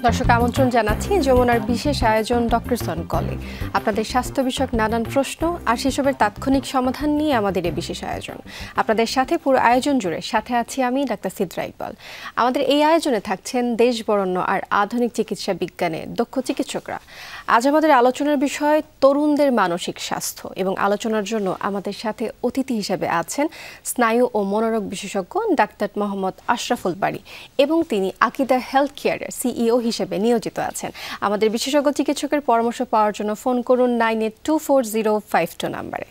দর্শক আমন্ত্রণ জানাচ্ছি যমুনার বিশেষ আয়োজন ডক্টরস অন কলে। আপনাদের স্বাস্থ্য বিষয়ক নানান প্রশ্ন আর সেসবের তাৎক্ষণিক সমাধান নিয়ে আমাদের এই বিশেষ আয়োজন। আপনাদের সাথে পুরো আয়োজন জুড়ে সাথে আছি আমি ডাক্তার সিদ্রা ইকবাল। আমাদের এই আয়োজনে থাকছেন দেশ বরেণ্য আর আধুনিক চিকিৎসা বিজ্ঞানে দক্ষ চিকিৎসকরা। আজ আমাদের আলোচনার বিষয় তরুণদের মানসিক স্বাস্থ্য, এবং আলোচনার জন্য আমাদের সাথে অতিথি হিসেবে আছেন স্নায়ু ও মনোরোগ বিশেষজ্ঞ ডাক্তার মোহাম্মদ আশরাফুল বারী, এবং তিনি আকিদা হেলথ কেয়ারের সিইও হিসেবে নিয়োজিত আছেন। আমাদের বিশেষজ্ঞ চিকিৎসকের পরামর্শ পাওয়ার জন্য ফোন করুন 982405 নম্বরে।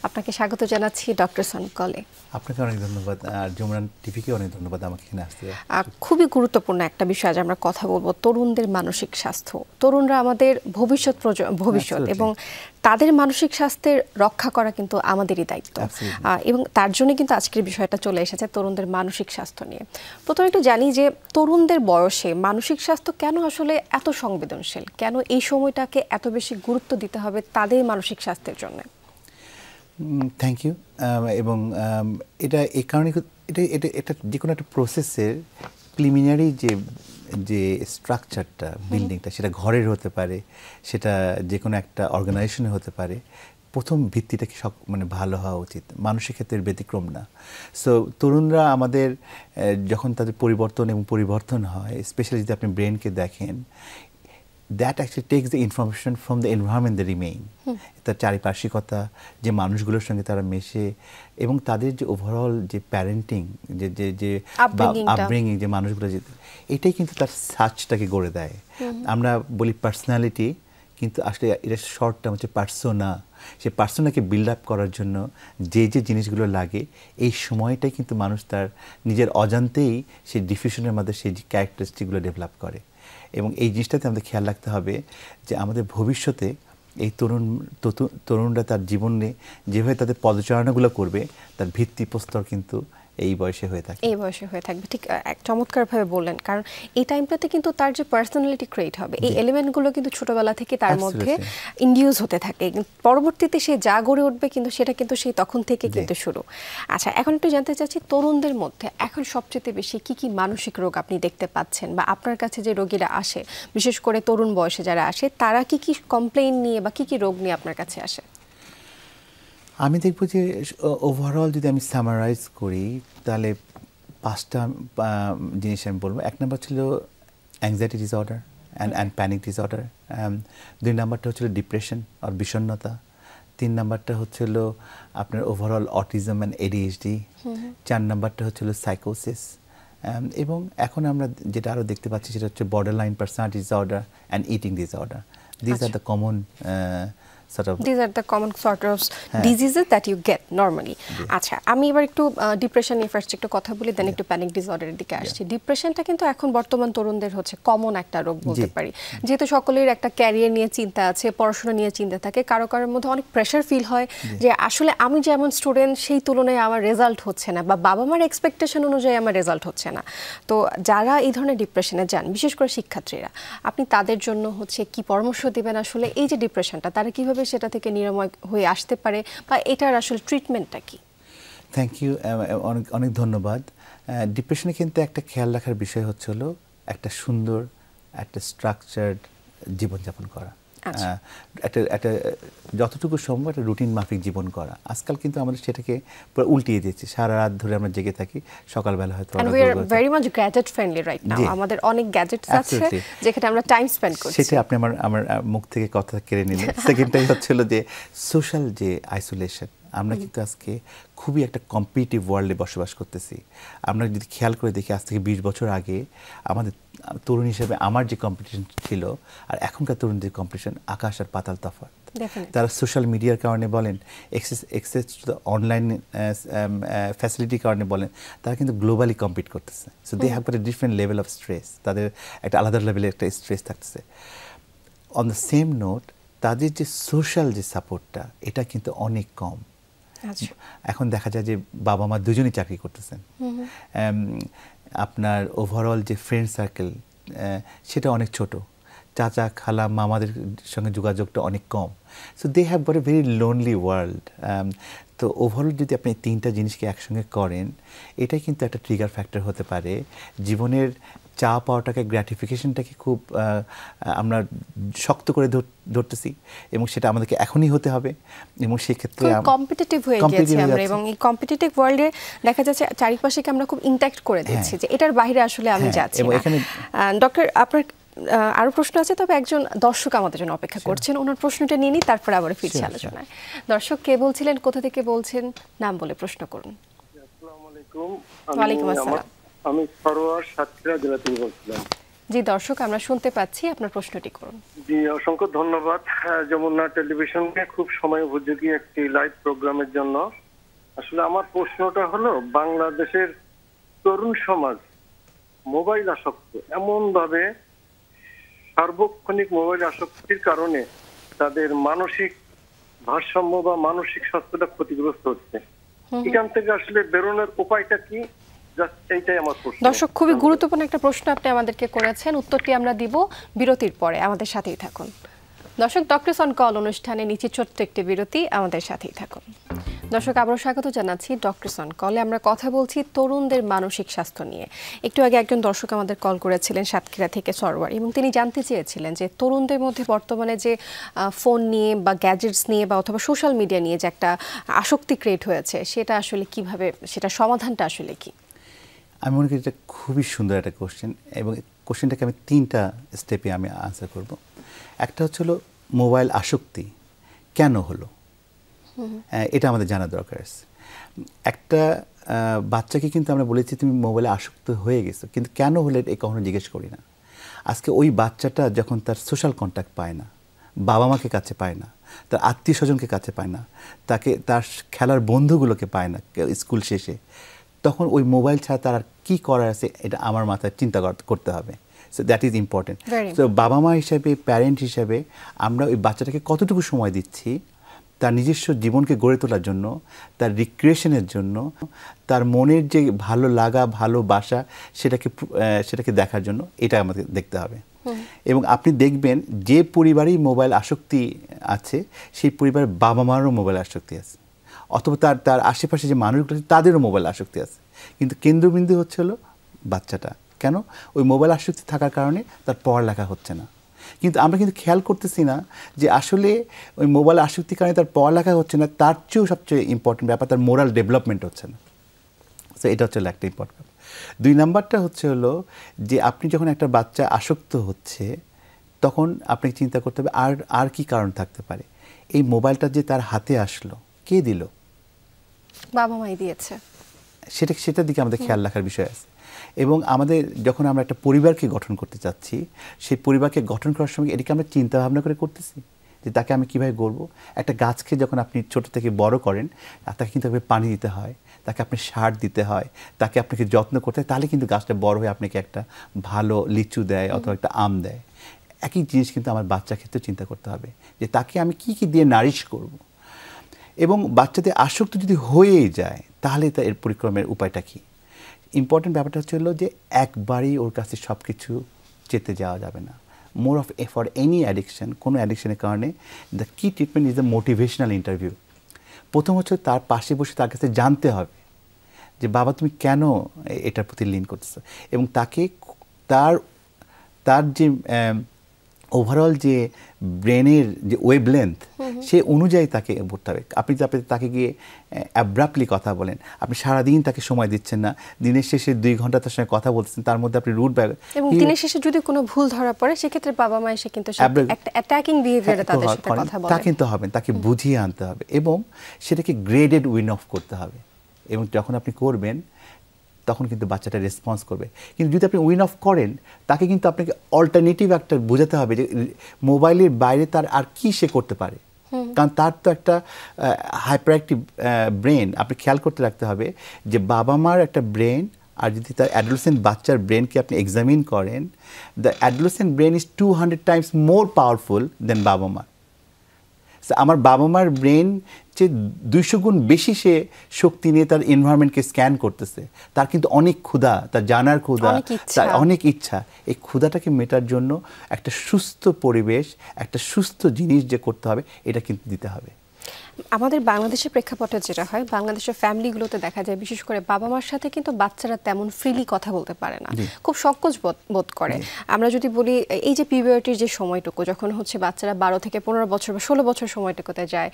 আপনাকে স্বাগত জানাচ্ছি ডক্টরস অন কলে। আপনাকে অনেক ধন্যবাদ, আর যমুনা টিভিকে অনেক ধন্যবাদ আমাকে এখানে আসতে। খুবই গুরুত্বপূর্ণ একটা বিষয় আজ আমরা কথা বলবো, তরুণদের মানসিক স্বাস্থ্য। তরুণরা আমাদের ভবিষ্যৎ, এবং তাদের মানসিক স্বাস্থ্যের রক্ষা করা কিন্তু আমাদেরই দায়িত্ব, এবং তার জন্য কিন্তু আজকের বিষয়টা চলে এসেছে তরুণদের মানসিক স্বাস্থ্য নিয়ে। প্রথমে একটু জানি যে তরুণদের বয়সে মানসিক স্বাস্থ্য কেন আসলে এত সংবেদনশীল, কেন এই সময়টাকে এত বেশি গুরুত্ব দিতে হবে তাদের মানসিক স্বাস্থ্যের জন্য? Thank you. এবং এটা এই কারণে এটা যে কোনো একটা প্রসেসের প্রিলিমিনারি যে স্ট্রাকচারটা, বিল্ডিংটা, সেটা ঘরের হতে পারে, সেটা যে কোনো একটা অর্গানাইজেশনে হতে পারে। প্রথম ভিত্তিটা মানে ভালো হওয়া উচিত, মানুষের ক্ষেত্রে ব্যতিক্রম না। সো তরুণরা আমাদের যখন তাদের পরিবর্তন হয়, স্পেশালি যদি আপনি ব্রেনকে দেখেন, that actually takes the information from the environment they remain. তার চারিপার্শ্বিকতা, যে মানুষগুলোর সঙ্গে তারা মেশে, এবং তাদের যে ওভারঅল যে প্যারেন্টিং, যে আপব্রিঙ্গিং, যে মানুষগুলো, এটাই কিন্তু তার সার্চটাকে গড়ে দেয়। আমরা বলি পার্সোনালিটি, কিন্তু আসলে এটা শর্ট টার্ম হচ্ছে পার্সোনা। সে পার্সোনাকে বিল্ড আপ করার জন্য যে জিনিসগুলো লাগে, এই সময়টাই কিন্তু মানুষ তার নিজের অজান্তেই সেই ডিফিউশনের মধ্যে সেই ক্যারেক্টারিস্টিকগুলো ডেভেলপ করে। এবং এই জিনিসটাতে আমাদের খেয়াল রাখতে হবে যে আমাদের ভবিষ্যতে এই তরুণরা তার জীবনে যেভাবে তাদের পদচারণাগুলো করবে, তার ভিত্তিপ্রস্তর কিন্তু এই বয়সে হয়ে থাকবে। ঠিক চমৎকারভাবে বললেন, কারণ এই টাইমটাতে কিন্তু তার যে পার্সোনালিটি ক্রিয়েট হবে, এই এলিমেন্টগুলো কিন্তু ছোটবেলা থেকে তার মধ্যে ইনডিউস হতে থাকে। পরবর্তীতে সে যা গড়ে উঠবে কিন্তু সেটা কিন্তু সেই তখন থেকে কিন্তু শুরু। আচ্ছা, এখন একটু জানতে চাচ্ছি, তরুণদের মধ্যে এখন সবচেয়ে বেশি কি কি মানসিক রোগ আপনি দেখতে পাচ্ছেন, বা আপনার কাছে যে রোগীরা আসে, বিশেষ করে তরুণ বয়সে যারা আসে, তারা কি কি কমপ্লেইন নিয়ে বা কি কি রোগ নিয়ে আপনার কাছে আসে? আমি দেখব যে ওভারঅল যদি আমি সামারাইজ করি, তাহলে 5টা জিনিস আমি বলবো। 1 নম্বর ছিল anxiety disorder and panic disorder. 2 নম্বরটা হচ্ছিল ডিপ্রেশন আর বিষণ্ণতা। 3 নম্বরটা হচ্ছিল আপনার ওভারঅল অটিজম অ্যান্ড ADHD। 4 নম্বরটা হচ্ছিল সাইকোসিস। এবং এখন আমরা যেটা আরও দেখতে পাচ্ছি সেটা হচ্ছে borderline personality disorder and eating disorder. These are the common sort of diseases that you get normally. আচ্ছা, আমি এবার একটু ডিপ্রেশন নিয়ে ফার্স্ট একটু কথা বলি, দেন একটু প্যানিক ডিসঅর্ডারের দিকে আসছি। ডিপ্রেশনটা কিন্তু এখন বর্তমান তরুণদের হচ্ছে কমন একটা রোগ বলতে পারি, যেহেতু সকলের একটা ক্যারিয়ার নিয়ে চিন্তা আছে, পড়াশোনা নিয়ে চিন্তা থাকে, কারো কারোর মধ্যে অনেক প্রেশার ফিল হয় যে আসলে আমি যেমন স্টুডেন্ট সেই তুলনায় আমার রেজাল্ট হচ্ছে না, বা বাবা মার এক্সপেকটেশন অনুযায়ী আমার রেজাল্ট হচ্ছে না। তো যারা এই ধরনের ডিপ্রেশনে যান, বিশেষ করে শিক্ষার্থীরা, আপনি তাদের জন্য হচ্ছে কি পরামর্শ দিবেন? আসলে এই যে ডিপ্রেশনটা, তারা কিভাবে সেটা থেকে নিরাময় হয়ে আসতে পারে, বা এটার আসলে ট্রিটমেন্টটা কি? থ্যাংক ইউ, অনেক ধন্যবাদ। ডিপ্রেশনে কিন্তু একটা খেয়াল রাখার বিষয় হচ্ছে হলো একটা সুন্দর একটা স্ট্রাকচার্ড জীবনযাপন করা, একটা যতটুকু সম্ভব একটা রুটিন মাফিক জীবন করা। আজকাল কিন্তু আমরা সেটাকে পুরো উল্টিয়ে দিচ্ছি, সারা রাত ধরে আমরা জেগে থাকি, সকালবেলা হয়তো very much gadget friendly right now. আমাদের অনেক গ্যাজেটস আছে যেখানে আমরা টাইম স্পেন্ড করছি। সেটা আপনি আমার মুখ থেকে কথা কেড়ে নিলেন। সেকেন্ডটাই হচ্ছিল যে সোশ্যাল যে আইসোলেশন। আমরা কিন্তু আজকে খুবই একটা কম্পিটিটিভ ওয়ার্ল্ডে বসবাস করতেছি। আমরা যদি খেয়াল করে দেখি, আজ থেকে 20 বছর আগে আমাদের তরুণ হিসেবে আমার যে কম্পিটিশন ছিল আর এখনকার তরুণদের কম্পিটিশন আকাশ আর পাতাল তফাৎ। তারা সোশ্যাল মিডিয়ার কারণে বলেন, এক্সেস টু দ্য অনলাইন ফ্যাসিলিটির কারণে বলেন, তারা কিন্তু গ্লোবালি কম্পিট করতেছে। So they have got a different level of stress. তাদের একটা আলাদা লেভেলের একটা স্ট্রেস থাকতেছে। অন দ্য সেম নোট, তাদের যে সোশ্যাল যে সাপোর্টটা, এটা কিন্তু অনেক কম। এখন দেখা যায় যে বাবা মা দুজনেই চাকরি করতেছেন, আপনার ওভারঅল যে ফ্রেন্ড সার্কেল সেটা অনেক ছোট। চাচা খালা মামাদের সঙ্গে যোগাযোগটা অনেক কম। So they have got a very lonely world. তো ওভারঅল যদি আপনি তিনটা জিনিসকে একসঙ্গে করেন, এটাই কিন্তু একটা ট্রিগার ফ্যাক্টর হতে পারে জীবনের চা পাওয়াটাকে, গ্র্যাটিফিকেশনটাকে খুব আমরা শক্ত করে ধরতেছি এবং সেটা আমাদেরকে এখনই হতে হবে এবং সেক্ষেত্রে কম্পিটিটিভ হয়ে গিয়েছি আমরা, এবং এই কম্পিটিটিভ ওয়ার্ল্ডে দেখা যাচ্ছে চারিপাশেকে আমরা খুব ইন্ট্যাক্ট করে দিচ্ছি যে এটার বাইরে আসলে আমি যাচ্ছি না। ডক্টর, আপনার আরো প্রশ্ন আছে, তবে একজন দর্শক আমাদের জন্য অপেক্ষা করছেন, ওনার প্রশ্নটা নিয়ে নিই, তারপর আবার ফিরছি আলোচনায়। দর্শক কে বলছিলেন, কোথা থেকে বলছেন, নাম বলে প্রশ্ন করুন। আসসালামু আলাইকুম। ওয়ালাইকুম আসসালাম। আমি সরোয়ার, সাতক্ষীরা জেলা থেকে বলছিলাম। জি দর্শক, আমরা শুনতে পাচ্ছি, আপনার প্রশ্নটি করুন। জি, অসংখ্য ধন্যবাদ যমুনা টেলিভিশনকে খুব সময় উপযোগী একটি লাইভ প্রোগ্রামের জন্য। আসলে আমার প্রশ্নটা হলো, বাংলাদেশের তরুণ সমাজ মোবাইল আসক্ত, এমন ভাবে সার্বক্ষণিক মোবাইল আসক্তির কারণে তাদের মানসিক ভারসাম্য বা মানসিক স্বাস্থ্যটা ক্ষতিগ্রস্ত হচ্ছে। এখান থেকে আসলে বেরোনোর উপায়টা কি? এইটাই আমার প্রশ্ন। দর্শক, খুবই গুরুত্বপূর্ণ একটা প্রশ্ন আপনি আমাদেরকে করেছেন, উত্তরটি আমরা দিব বিরতির পরে, আমাদের সাথেই থাকুন। দর্শক, ডক্টরস অন কল অনুষ্ঠানে নিচে ছোট্ট একটি বিরতি, আমাদের সাথেই থাকুন। দর্শক, আবারও স্বাগত জানাচ্ছি ডক্টরস অন কলে। আমরা কথা বলছি তরুণদের মানসিক স্বাস্থ্য নিয়ে। একটু আগে একজন দর্শক আমাদের কল করেছিলেন সাতক্ষীরা থেকে, সরওয়ার, এবং তিনি জানতে চেয়েছিলেন যে তরুণদের মধ্যে বর্তমানে যে ফোন নিয়ে বা গ্যাজেটস নিয়ে বা অথবা সোশ্যাল মিডিয়া নিয়ে যে একটা আসক্তি ক্রিয়েট হয়েছে, সেটা আসলে কিভাবে, সেটা সমাধানটা আসলে কি? আমি মনে করি এটা খুবই সুন্দর একটা কোশ্চেন, এবং কোশ্চেনটাকে আমি তিনটা স্টেপে আমি আনসার করব। একটা হচ্ছে হলো মোবাইল আসক্তি কেন হলো, এটা আমাদের জানা দরকার আছে। একটা বাচ্চাকে কিন্তু আমরা বলেছি তুমি মোবাইলে আসক্ত হয়ে গেছো, কিন্তু কেন হলে এটা কখনো জিজ্ঞেস করি না। আজকে ওই বাচ্চাটা যখন তার সোশ্যাল কন্ট্যাক্ট পায় না, বাবা মাকে কাছে পায় না, তার আত্মীয় স্বজনকে কাছে পায় না, তাকে তার খেলার বন্ধুগুলোকে পায় না স্কুল শেষে, তখন ওই মোবাইল ছাড়া তার আর কী করার আছে এটা আমার মাথায় চিন্তা করতে হবে। So that is important. তো বাবা মা হিসাবে, প্যারেন্ট হিসাবে আমরা ওই বাচ্চাটাকে কতটুকু সময় দিচ্ছি তার নিজস্ব জীবনকে গড়ে তোলার জন্য, তার রিক্রিয়েশনের জন্য, তার মনের যে ভালো লাগা, ভালোবাসা, সেটাকে দেখার জন্য, এটা আমাদের দেখতে হবে। এবং আপনি দেখবেন যে পরিবারেই মোবাইল আসক্তি আছে, সেই পরিবারের বাবা মারও মোবাইল আসক্তি আছে, অথবা তার আশেপাশে যে মানুষগুলো আছে তাদেরও মোবাইল আসক্তি আছে, কিন্তু কেন্দ্রবিন্দু হচ্ছে হলো বাচ্চাটা। কেন? ওই মোবাইল আসক্তি থাকার কারণে তার পড়ালেখা হচ্ছে না। কিন্তু আমরা কিন্তু খেয়াল করতেছি না যে আসলে ওই মোবাইল আসক্তির কারণে তার পড়ালেখা হচ্ছে না, তার চেয়েও সবচেয়ে ইম্পর্টেন্ট ব্যাপার তার মোরাল ডেভেলপমেন্ট হচ্ছে না। সো এটা হচ্ছে একটা ইম্পর্টেন্ট ব্যাপার। 2 নাম্বারটা হচ্ছে হলো যে আপনি যখন একটা বাচ্চা আসক্ত হচ্ছে, তখন আপনাকে চিন্তা করতে হবে আর কি কারণ থাকতে পারে। এই মোবাইলটা যে তার হাতে আসলো, কে দিল? বাবা মাই দিয়েছে। সেটার দিকে আমাদের খেয়াল রাখার বিষয় আছে। এবং আমাদের যখন আমরা একটা পরিবারকে গঠন করতে চাচ্ছি, সেই পরিবারকে গঠন করার সময় এটাকে আমরা চিন্তা ভাবনা করে করতেছি যে তাকে আমি কীভাবে গড়বো। একটা গাছকে যখন আপনি ছোট থেকে বড় করেন, তাকে কিন্তু আপনাকে পানি দিতে হয়, তাকে আপনি সার দিতে হয়, তাকে আপনাকে যত্ন করতে হয়, তাহলে কিন্তু গাছটা বড় হয়ে আপনাকে একটা ভালো লিচু দেয় অথবা একটা আম দেয়। একই জিনিস কিন্তু আমার বাচ্চার ক্ষেত্রে চিন্তা করতে হবে যে তাকে আমি কি কি দিয়ে নারিশ করব। এবং বাচ্চাদের আসক্ত যদি হয়েই যায়, তাহলে এর পরিক্রমের উপায়টা কী? ইম্পর্টেন্ট ব্যাপারটা হচ্ছে হলো যে একবারেই ওর কাছে সব কিছু চেতে যাওয়া যাবে না। More of for any addiction, কোনো অ্যাডিকশনের কারণে দ্য কি treatment is the motivational interview. প্রথম হচ্ছে তার পাশে বসে তার কাছে জানতে হবে যে বাবা তুমি কেন এটার প্রতি লিন করতেছো, এবং তাকে তার যে ওভারঅল যে ব্রেনের যে ওয়েভলেন্থ, সে অনুযায়ী তাকে পড়তে হবে। আপনি তাকে গিয়ে অ্যাব্রাপ্টলি কথা বলেন, আপনি সারাদিন তাকে সময় দিচ্ছেন না, দিনের শেষে 2 ঘন্টা তার সঙ্গে কথা বলতেছেন, তার মধ্যে আপনি রুট ব্যাগ, এবং দিনের শেষে যদি কোনো ভুল ধরা পড়ে, সেক্ষেত্রে বাবা মা এসে কিন্তু একটা অ্যাটাকিং বিহেভিয়ারে তাদের সাথে কথা বলে, তা কিন্তু হবে, তাকে বুঝিয়ে আনতে হবে এবং সেটাকে গ্রেডেড উইন অফ করতে হবে। এবং যখন আপনি করবেন তখন কিন্তু বাচ্চাটা রেসপন্স করবে। কিন্তু যদি আপনি উইন অফ করেন, তাকে কিন্তু আপনাকে অল্টারনেটিভ একটা বোঝাতে হবে যে মোবাইলের বাইরে তার আর কি সে করতে পারে। কারণ তার তো একটা হাইপার অ্যাক্টিভ ব্রেন, আপনি খেয়াল করতে রাখতে হবে যে বাবা মার একটা ব্রেন আর যদি তার অ্যাডোলেসেন্ট বাচ্চার ব্রেনকে আপনি এক্সামিন করেন, the adolescent brain is 200 times more powerful than বাবা মা। আমার বাবা মার ব্রেন যে 200 গুণ বেশি সে শক্তি নিয়ে তার এনভায়রনমেন্টকে স্ক্যান করতেছে, তার কিন্তু অনেক ক্ষুধা, তার জানার ক্ষুধা, তার অনেক ইচ্ছা। এই ক্ষুধাটাকে মেটার জন্য একটা সুস্থ পরিবেশ, একটা সুস্থ জিনিস যে করতে হবে, এটা কিন্তু দিতে হবে। আমাদের বাংলাদেশের প্রেক্ষাপটে যেটা হয়, বাংলাদেশের ফ্যামিলিগুলোতে দেখা যায় বিশেষ করে বাবা মার সাথে কিন্তু বাচ্চারা তেমন ফ্রিলি কথা বলতে পারে না, খুব সংকোচ বোধ করে। আমরা যদি বলি এই যে পিউবার্টির যে সময়টুকু, যখন হচ্ছে বাচ্চারা 12 থেকে 15 বছর বা 16 বছর সময়টুকুতে যায়,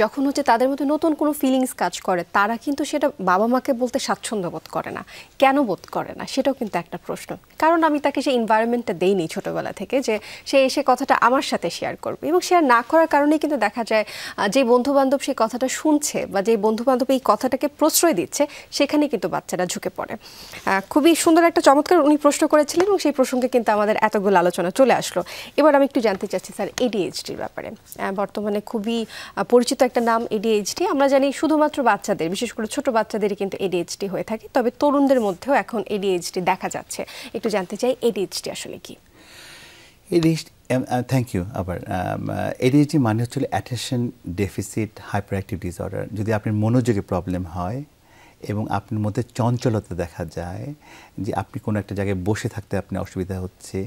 যখন হচ্ছে তাদের মধ্যে নতুন কোনো ফিলিংস কাজ করে, তারা কিন্তু সেটা বাবা মাকে বলতে স্বাচ্ছন্দ্য বোধ করে না। কেন বোধ করে না সেটাও কিন্তু একটা প্রশ্ন। কারণ আমি তাকে সেই এনভায়রনমেন্টটা দেইনি ছোটবেলা থেকে যে সে এসে কথাটা আমার সাথে শেয়ার করবে, এবং শেয়ার না করার কারণে কিন্তু দেখা যায় যে বন্ধু-বান্ধব সেই কথাটা শুনছে বা যে বন্ধু-বান্ধব এই কথাটাকে প্রশ্রয় দিচ্ছে, সেখানে কিন্তু বাচ্চারা ঝুঁকে পড়ে। খুবই সুন্দর একটা চমৎকার উনি প্রশ্ন করেছিলেন, এবং সেই প্রসঙ্গে কিন্তু আমাদের এতগুলো আলোচনা চলে আসলো। এবার আমি একটু জানতে চাচ্ছি স্যার ADHDর ব্যাপারে। বর্তমানে খুবই পরিচিত একটা নাম ADHD। আমরা জানি শুধুমাত্র বাচ্চাদের, বিশেষ করে ছোট বাচ্চাদেরই কিন্তু ADHD হয়ে থাকে, তবে তরুণদের মধ্যেও এখন ADHD দেখা যাচ্ছে। একটু জানতে চাই ADHD আসলে কি? Thank you. আবার ADHD মানে হচ্ছে attention deficit hyper active disorder. যদি আপনার মনোযোগে প্রবলেম হয় এবং আপনার মধ্যে চঞ্চলতা দেখা যায়, যে আপনি কোনো একটা জায়গায় বসে থাকতে আপনার অসুবিধা হচ্ছে,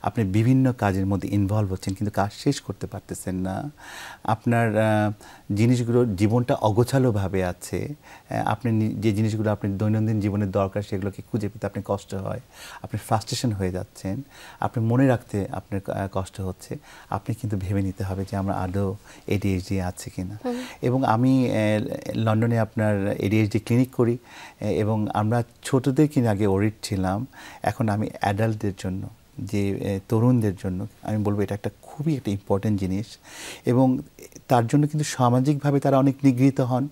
আপনি বিভিন্ন কাজের মধ্যে ইনভলভ হচ্ছেন কিন্তু কাজ শেষ করতে পারতেছেন না, আপনার জিনিসগুলো জীবনটা অগোছালোভাবে আছে, আপনি যে জিনিসগুলো আপনি দৈনন্দিন জীবনের দরকার সেগুলোকে খুঁজে পেতে আপনি কষ্ট হয়, আপনি ফ্রাস্ট্রেশন হয়ে যাচ্ছেন, আপনি মনে রাখতে আপনার কষ্ট হচ্ছে, আপনি কিন্তু ভেবে নিতে হবে যে আমরা আদৌ ADHD আছে কিনা। এবং আমি লন্ডনে আপনার ADHD ক্লিনিক করি, এবং আমরা ছোটদের কিনা আগে ওরিড ছিলাম, এখন আমি অ্যাডাল্টদের জন্য, যে তরুণদের জন্য আমি বলবো এটা একটা খুবই একটা ইম্পর্টেন্ট জিনিস। এবং তার জন্য কিন্তু সামাজিকভাবে তারা অনেক নিগৃহীত হন,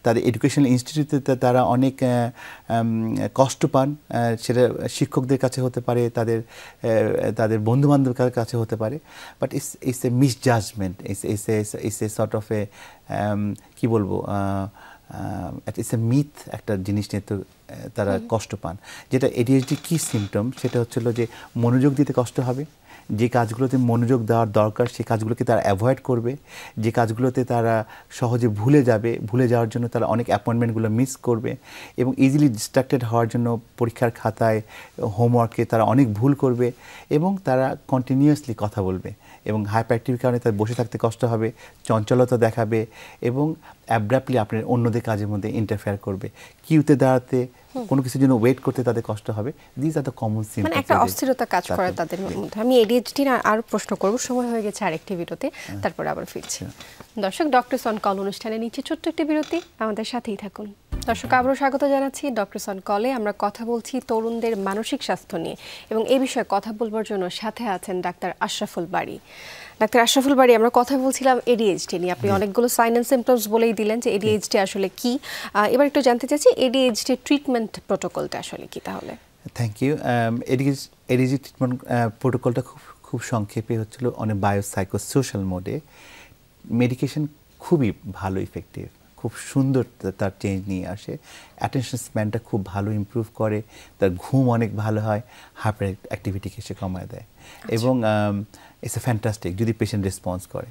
তাদের এডুকেশনাল ইনস্টিটিউটে তারা অনেক কষ্ট পান, সেটা শিক্ষকদের কাছে হতে পারে, তাদের বন্ধুবান্ধবের কাছে হতে পারে, but it's a misjudgement, it's a sort of a কী বলবো, ইটস এ মিথ একটা জিনিস নিয়ে তো তারা কষ্ট পান। যেটা ADHD কি সিমটম, সেটা হচ্ছিল যে মনোযোগ দিতে কষ্ট হবে, যে কাজগুলোতে মনোযোগ দেওয়ার দরকার সেই কাজগুলোকে তারা অ্যাভয়েড করবে, যে কাজগুলোতে তারা সহজে ভুলে যাবে, ভুলে যাওয়ার জন্য তারা অনেক অ্যাপয়েন্টমেন্টগুলো মিস করবে, এবং ইজিলি ডিস্ট্রাক্টেড হওয়ার জন্য পরীক্ষার খাতায় হোমওয়ার্কে তারা অনেক ভুল করবে, এবং তারা কন্টিনিউয়াসলি কথা বলবে, এবং হাইপার অ্যাক্টিভিটির কারণে তার বসে থাকতে কষ্ট হবে, চঞ্চলতা দেখাবে, এবং অ্যাব্রাপ্টলি আপনার অন্যদের কাজের মধ্যে ইন্টারফেয়ার করবে, কিউতে দাঁড়াতে, কোনো কিছুর জন্য ওয়েট করতে তাদের কষ্ট হবে। This are the common symptoms, মানে একটা অস্থিরতা কাজ করে তাদের মধ্যে। আমি ADHD আরো প্রশ্ন করব, সময় হয়ে গেছে আরেকটি বিরতি, তারপরে আবার ফিরছি। দর্শক, ডক্টরস অন কল অনুষ্ঠানে নিচ্ছে ছোট্ট একটি বিরতি, আমাদের সাথেই থাকুন। দর্শক, আবারও স্বাগত জানাচ্ছি ডক্টরস অন কলে। আমরা কথা বলছি তরুণদের মানসিক স্বাস্থ্য নিয়ে, এবং এই বিষয়ে কথা বলবার জন্য সাথে আছেন ডাক্তার আশরাফুল বারী। ডাক্তার আশরাফুল বারী, আমরা কথা বলছিলাম ADHD নিয়ে, আপনি অনেকগুলো সাইন অ্যান্ড সিমটমস বলেই দিলেন যে ADHD আসলে কি। এবার একটু জানতে চাচ্ছি ADHD ট্রিটমেন্ট প্রোটোকলটা আসলে কি তাহলে? Thank you. ADHD ট্রিটমেন্ট প্রোটোকলটা খুব সংক্ষেপে হচ্ছিল অনেক বায়োসাইকোসোশ্যাল মোডে। মেডিকেশন খুবই ভালো ইফেক্টিভ, খুব সুন্দর তার চেঞ্জ নিয়ে আসে, অ্যাটেনশন স্প্যানটা খুব ভালো ইমপ্রুভ করে, তার ঘুম অনেক ভালো হয়, হাইপার অ্যাক্টিভিটিকে সে কমায় দেয়, এবং ইটস এ ফ্যান্টাস্টিক যদি পেশেন্ট রেসপন্স করে।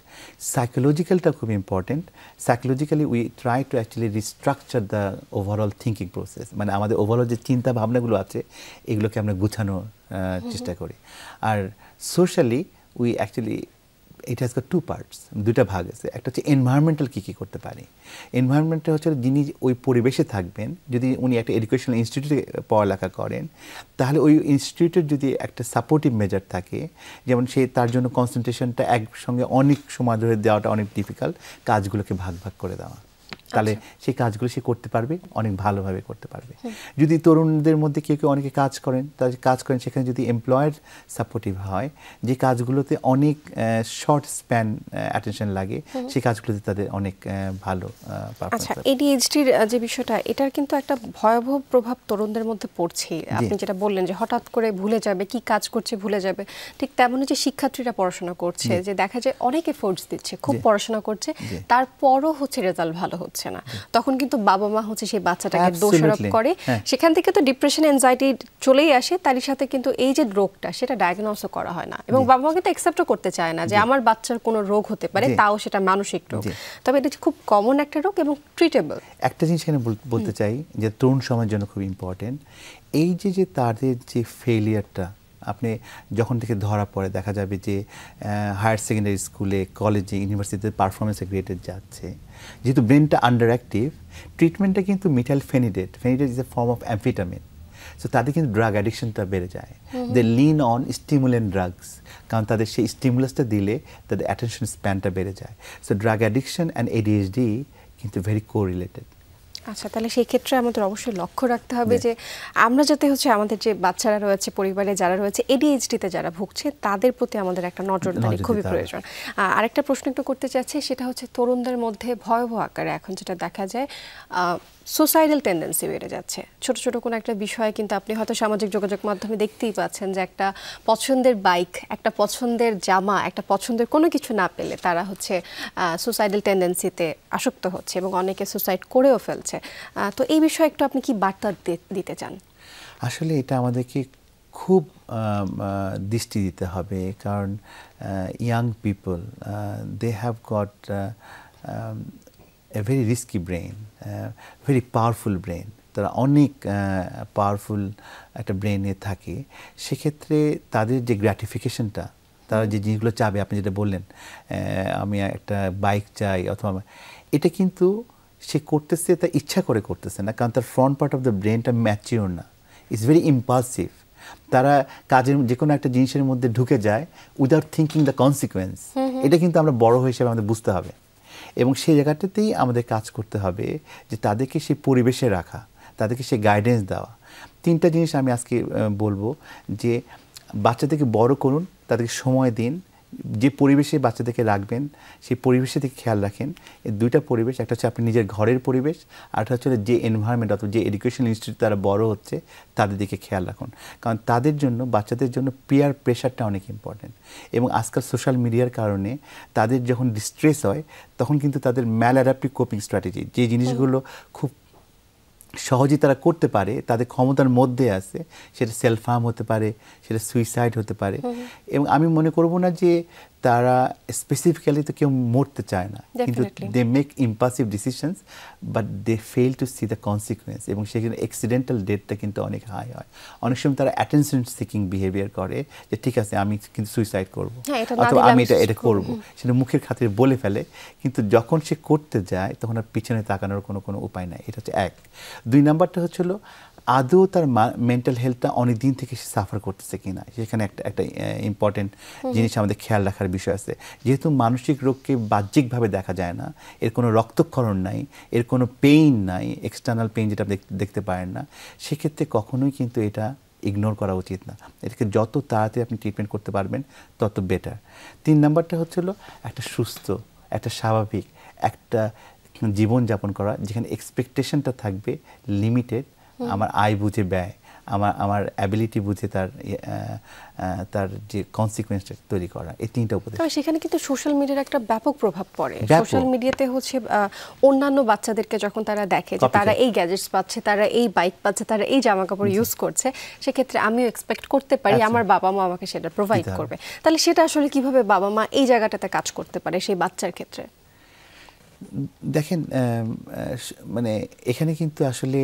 সাইকোলজিক্যালটা খুব important. Psychologically we try to actually restructure the overall thinking process, মানে আমাদের ওভারঅল যে চিন্তা ভাবনাগুলো আছে এগুলোকে আমরা গুছানোর চেষ্টা করি। আর socially we actually it has got two parts, দুটা ভাগ আছে। একটা হচ্ছে এনভায়রনমেন্টাল কী করতে পারি। এনভায়রনমেন্টটা হচ্ছে যিনি ওই পরিবেশে থাকবেন, যদি উনি একটা এডুকেশনাল ইনস্টিটিউটে পড়ালেখা করেন, তাহলে ওই ইনস্টিটিউটের যদি একটা সাপোর্টিভ মেজার থাকে, যেমন তার জন্য কনসেন্ট্রেশনটা একসঙ্গে অনেক সময় ধরে দেওয়াটা অনেক ডিফিকাল্ট, কাজগুলোকে ভাগ ভাগ করে দেওয়া, তাহলে সেই কাজগুলো সে করতে পারবে, অনেক ভালোভাবে করতে পারবে। যদি তরুণদের মধ্যে কেউ অনেকে কাজ করেন, তাদের কাজ করেন সেখানে যদি এমপ্লয়ার সাপোর্টিভ হয়, যে কাজগুলোতে অনেক শর্ট স্প্যান অ্যাটেনশন লাগে, সেই কাজগুলোতে তাদের অনেক ভালো পারফরম্যান্স। আচ্ছা, ADHDর যে বিষয়টা, এটার কিন্তু একটা ভয়াবহ প্রভাব তরুণদের মধ্যে পড়ছে। আপনি যেটা বললেন যে হঠাৎ করে ভুলে যাবে, কি কাজ করছে ভুলে যাবে, ঠিক তেমনই যে শিক্ষার্থীরা পড়াশোনা করছে, যে দেখা যায় অনেক এফোর্টস দিচ্ছে, খুব পড়াশোনা করছে, তারপরও হচ্ছে রেজাল্ট ভালো হচ্ছে হচ্ছে না, তখন কিন্তু বাবা মা হচ্ছে সেই বাচ্চাটাকে দোষারোপ করে, সেখান থেকে তো ডিপ্রেশন এনজাইটি চলেই আসে, তারই সাথে কিন্তু এই যে রোগটা সেটা ডায়াগনোসও করা হয় না, এবং বাবা মা কিন্তু অ্যাকসেপ্টও করতে চায় না যে আমার বাচ্চার কোনো রোগ হতে পারে, তাও সেটা মানসিক রোগ। তবে এটা খুব কমন একটা রোগ এবং ট্রিটেবল। একটা জিনিস এখানে বলতে চাই যে তরুণ সমাজের জন্য খুব ইম্পর্টেন্ট, এই যে তাদের যে ফেলিয়ারটা আপনি যখন থেকে ধরা পড়ে, দেখা যাবে যে হায়ার সেকেন্ডারি স্কুলে, কলেজে, ইউনিভার্সিটিতে পারফরমেন্সে গ্রেডেড যাচ্ছে, যেহেতু ব্রেনটা আন্ডার অ্যাক্টিভ, ট্রিটমেন্টটা কিন্তু methylphenidate, phenidate is a form of amphetamine, so তাদের কিন্তু ড্রাগ অ্যাডিকশনটা বেড়ে যায়। They lean on stimulant drugs, কারণ তাদের সেই স্টিমুলাসটা দিলে তাদের অ্যাটেনশন স্প্যানটা বেড়ে যায়। So drug addiction and ADHD কিন্তু ভেরি কোরিলেটেড। আচ্ছা, তাহলে সেই ক্ষেত্রে আমাদের অবশ্যই লক্ষ্য রাখতে হবে যে আমরা যাতে হচ্ছে আমাদের যে বাচ্চারা রয়েছে, পরিবারে যারা রয়েছে ADHD-তে যারা ভুগছে, তাদের প্রতি আমাদের একটা নজরদারি খুবই প্রয়োজন। আরেকটা প্রশ্ন একটু করতে চাচ্ছি, সেটা হচ্ছে তরুণদের মধ্যে ভয়াবহ আকারে এখন যেটা দেখা যায় সুসাইডাল টেন্ডেন্সি বেড়ে যাচ্ছে। ছোট ছোট কোনো একটা বিষয়ে কিন্তু আপনি হয়তো সামাজিক যোগাযোগ মাধ্যমে দেখতেই পাচ্ছেন যে একটা পছন্দের বাইক, একটা পছন্দের জামা, একটা পছন্দের কোনো কিছু না পেলে তারা হচ্ছে সুসাইডাল টেন্ডেন্সিতে আসক্ত হচ্ছে এবং অনেকে সুসাইড করেও ফেলছে। তো এই বিষয়ে একটু আপনি কি বার্তা দিতে চান? আসলে এটা আমাদেরকে খুব দৃষ্টি দিতে হবে, কারণ young people they have got a very risky brain, very powerful brain, তারা অনেক পাওয়ারফুল একটা ব্রেনে থাকে। সেক্ষেত্রে তাদের যে গ্র্যাটিফিকেশনটা, তারা যে জিনিসগুলো চাবে, আপনি যেটা বললেন আমি একটা বাইক চাই, অথবা এটা কিন্তু সে করতেছে তার ইচ্ছা করে করতেছে না, কারণ তার ফ্রন্ট পার্ট অফ দ্য ব্রেনটা ম্যাচিওর না, ইটস ভেরি ইম্পালসিভ। তারা কাজের যে কোনো একটা জিনিসের মধ্যে ঢুকে যায় উইদাউট থিঙ্কিং দ্য কনসিকুয়েন্স। এটা কিন্তু আমরা বড় হিসেবে আমাদের বুঝতে হবে, এবং সেই জায়গাটাতেই আমাদের কাজ করতে হবে যে তাদেরকে সেই পরিবেশে রাখা, তাদেরকে সেই গাইডেন্স দেওয়া। তিনটা জিনিস আমি আজকে বলবো, যে বাচ্চাদেরকে বড় করুন, তাদেরকে সময় দিন, যে পরিবেশে বাচ্চাদেরকে রাখবেন সেই পরিবেশে থেকে খেয়াল রাখেন। এই দুইটা পরিবেশ, একটা হচ্ছে আপনি নিজের ঘরের পরিবেশ, আরেকটা হচ্ছে যে এনভায়রনমেন্ট অথবা যে এডুকেশন ইনস্টিটিউট তারা বড় হচ্ছে তাদের দিকে খেয়াল রাখুন, কারণ তাদের জন্য, বাচ্চাদের জন্য পিয়ার প্রেশারটা অনেক ইম্পর্টেন্ট। এবং আজকাল সোশ্যাল মিডিয়ার কারণে তাদের যখন ডিস্ট্রেস হয় তখন কিন্তু তাদের ম্যাল অ্যাডাপ্টিভ কোপিং স্ট্র্যাটেজি, যে জিনিসগুলো খুব সহজেই তারা করতে পারে, তাদের ক্ষমতার মধ্যে আছে, সেটা সেলফ হার্ম হতে পারে, সেটা সুইসাইড হতে পারে। এবং আমি মনে করব না যে তারা স্পেসিফিক্যালি তো কেউ মরতে চায় না, কিন্তু they make impulsive decisions, but they fail to see the consequence, এবং সেখানে অ্যাক্সিডেন্টাল ডেথটা কিন্তু অনেক হাই হয়। অনেক সময় তারা অ্যাটেনশন সিকিং বিহেভিয়ার করে, যে ঠিক আছে আমি কিন্তু সুইসাইড করবো, অথবা আমি এটা করবো, সেটা মুখের খাতিরে বলে ফেলে, কিন্তু যখন সে করতে যায় তখন আর পিছনে তাকানোর কোনো উপায় নাই। এটা হচ্ছে এক। দুই নাম্বারটা হচ্ছিল আদৌ তার মেন্টাল হেলথটা অনেক দিন থেকে সে সাফার করতেছে কিনা, সেখানে একটা ইম্পর্টেন্ট জিনিস আমাদের খেয়াল রাখার বিষয় আছে। যেহেতু মানসিক রোগকে বাহ্যিকভাবে দেখা যায় না, এর কোনো রক্তক্ষরণ নাই, এর কোনো পেইন নাই, এক্সটার্নাল পেইন যেটা দেখতে পারেন না, সেক্ষেত্রে কখনোই কিন্তু এটা ইগনোর করা উচিত না। এটাকে যত তাড়াতাড়ি আপনি ট্রিটমেন্ট করতে পারবেন তত বেটার। তিন নাম্বারটা হচ্ছিল একটা সুস্থ, একটা স্বাভাবিক একটা জীবনযাপন করা, যেখানে এক্সপেকটেশনটা থাকবে লিমিটেড, আমার আয় বুঝে ব্যয়, আমার অ্যাবিলিটি বুঝে তার যে কনসিকুয়েন্সটা তৈরি করা, এই তিনটা উপদেশ। তবে সেখানে কিন্তু সোশ্যাল মিডিয়ার একটা ব্যাপক প্রভাব পড়ে। সোশ্যাল মিডিয়াতে হচ্ছে অন্যান্য বাচ্চাদেরকে যখন তারা দেখে যে তারা এই গ্যাজেটস পাচ্ছে, তারা এই বাইক পাচ্ছে, তারা এই জামা কাপড় ইউজ করছে, সেক্ষেত্রে আমিও এক্সপেক্ট করতে পারি আমার বাবা মা আমাকে সেটা প্রোভাইড করবে। তাহলে সেটা আসলে কিভাবে বাবা মা এই জায়গাটাতে কাজ করতে পারে সেই বাচ্চার ক্ষেত্রে? দেখেন, মানে এখানে কিন্তু আসলে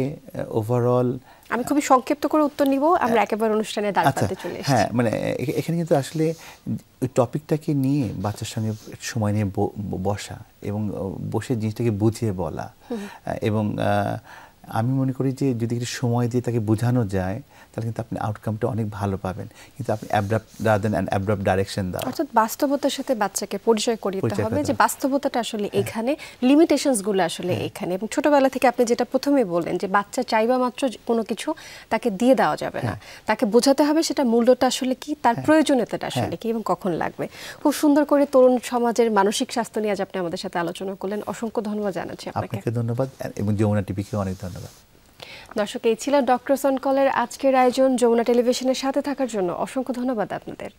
ওভারঅল আমি খুবই সংক্ষিপ্ত করে উত্তর নিব, আমরা একেবারে অনুষ্ঠানে দাঁড় পাতে চলে এসেছি। হ্যাঁ, মানে এখানে কিন্তু আসলে ওই টপিকটাকে নিয়ে বাচ্চার সঙ্গে সময় নিয়ে বসা এবং বসে জিনিসটাকে বুঝিয়ে বলা, এবং আমি মনে করি যে যদি একটু সময় দিয়ে তাকে বোঝানো যায় তাহলে কিন্তু আপনি আউটকামটা অনেক ভালো পাবেন। কিন্তু আপনি abrupt rather than an abrupt direction দাও, অর্থাৎ বাস্তবতার সাথে বাচ্চাকে পরিচয় করিয়ে দিতে হবে যে বাস্তবতাটা আসলে এখানে, লিমিটেশনস গুলো আসলে এখানে। এবং ছোটবেলা থেকে আপনি যেটা প্রথমে বললেন যে বাচ্চা চাইবা মাত্র কোনো কিছু তাকে দিয়ে দেওয়া যাবে না, তাকে বোঝাতে হবে সেটা মূল্যটা আসলে কি, তার প্রয়োজনীয়তাটা আসলে কি এবং কখন লাগবে। খুব সুন্দর করে তরুণ সমাজের মানসিক স্বাস্থ্য নিয়ে আজ আপনি আমাদের সাথে আলোচনা করলেন, অসংখ্য ধন্যবাদ জানাচ্ছি আপনাকে। ধন্যবাদ, এবং যমুনা টিভিকে অনেক ধন্যবাদ। দর্শক, এই ছিল ডক্টরস অন কলের আজকের আয়োজন। যমুনা টেলিভিশনের সাথে থাকার জন্য অসংখ্য ধন্যবাদ আপনাদের।